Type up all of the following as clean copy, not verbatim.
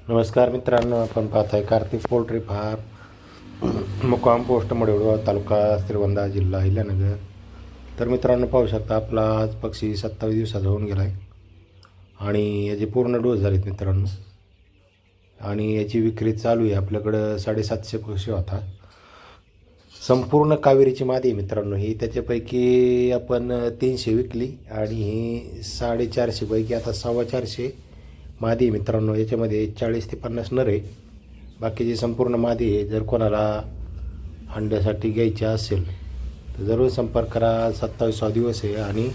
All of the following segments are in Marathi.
नमस्कार मित्रांनो, आपण पाहत आहे कार्तिक पोल्ट्री फार्म, मुक्काम पोस्ट मडेवडा, तालुका श्रीगोंदा, जिल्हा अहिल्यानगर. तर मित्रांनो पाहू शकता, आपला आज पक्षी 27 दिवसाचा होऊन गेला आहे आणि याचे पूर्ण डोस झालेत मित्रांनो. आणि याची विक्री चालू आहे. आपल्याकडं 750 पक्षी होता. संपूर्ण कावेरीची मादी मित्रांनो ही. त्याच्यापैकी आपण 300 विकली आणि ही 450 पैकी आता 450 मादी मित्रांनो. याच्यामध्ये 40 ते 50 नर आहे, बाकीची संपूर्ण मादी आहे. जर कोणाला अंड्यासाठी घ्यायची असेल तर जरूर संपर्क करा. 27वा दिवस आहे आणि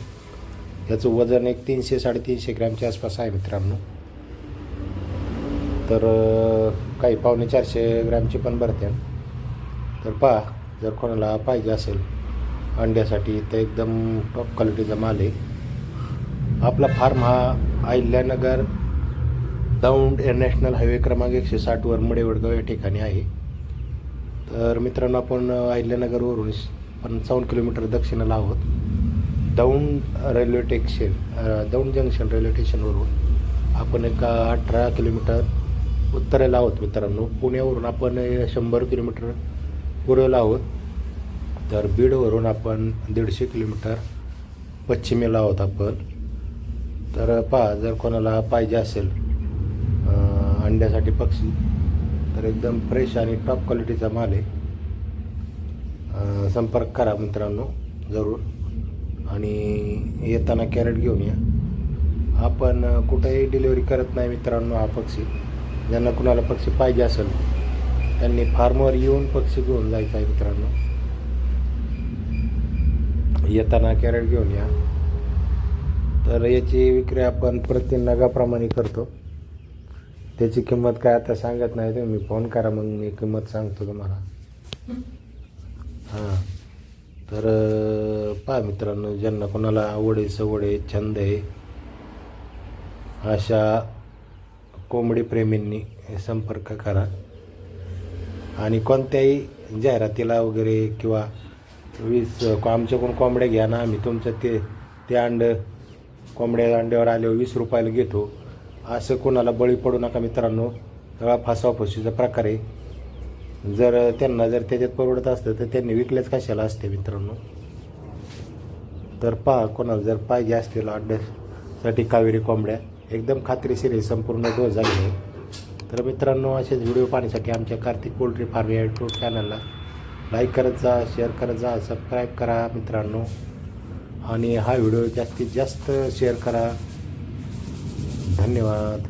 याचं वजन एक 300-350 ग्रॅमच्या आसपास आहे मित्रांनो. तर काही 450 ग्रॅमची पण भरते. तर पहा, जर कोणाला पाहिजे असेल अंड्यासाठी तर एकदम टॉप क्वालिटीचा माल आहे. आपला फार्म हा अहिल्यानगर दौंड नॅशनल हायवे क्रमांक 160 मडेवडगाव या ठिकाणी आहे. तर मित्रांनो, आपण अहिल्यानगरवरून 55 किलोमीटर दक्षिणेला आहोत. दौंड जंक्शन रेल्वे स्टेशनवरून आपण एक 18 किलोमीटर उत्तरेला आहोत मित्रांनो. पुण्यावरून आपण 100 किलोमीटर पूर्वेला आहोत. तर बीडवरून आपण 150 किलोमीटर पश्चिमेला आहोत आपण. तर पहा, जर कोणाला पाहिजे असेल अंड्यासाठी पक्षी तर एकदम फ्रेश आणि टॉप क्वालिटीचा माल आहे. संपर्क करा मित्रांनो जरूर. आणि येताना कॅरेट घेऊन या. आपण कुठेही डिलिव्हरी करत नाही मित्रांनो. हा पक्षी ज्यांना कुणाला पक्षी पाहिजे असेल त्यांनी फार्मवर येऊन पक्षी घेऊन जायचा आहे मित्रांनो. येताना कॅरेट घेऊन या. तर याची विक्री आपण प्रति नगाप्रमाणे करतो. त्याची किंमत काय आता सांगत नाही, तुम्ही फोन करा मग मी किंमत सांगतो तुम्हाला. हां, तर पहा मित्रांनो, ज्यांना कोणाला आवड आहे, सवड आहे, छंद आहे अशा कोंबडी प्रेमींनी संपर्क करा. आणि कोणत्याही जाहिरातीला वगैरे किंवा आमच्याकडून कोंबड्या घ्या ना, आम्ही तुमचं ते कोंबड्या अंड्यावर आल्यावर 20 रुपयाला घेतो, असं कोणाला बळी पडू नका मित्रांनो. सगळा फसवाफसवीचा प्रकार आहे. जर त्याच्यात परवडत असतं तर त्यांनी विकलेच कशाला असते मित्रांनो. तर पहा, कोणाला जर पाहिजे असतील अंड्यासाठी कावेरी कोंबड्या एकदम खात्रीशीर आहे, संपूर्ण डोस झालेले आहे. तर मित्रांनो, असेच व्हिडिओ पाहण्यासाठी आमच्या कार्तिक पोल्ट्री फार्म या यूट्यूब चॅनलला लाईक करत जा, शेअर करत जा, सबस्क्राईब करा मित्रांनो. आणि हा व्हिडिओ जास्तीत जास्त शेअर करा. धन्यवाद.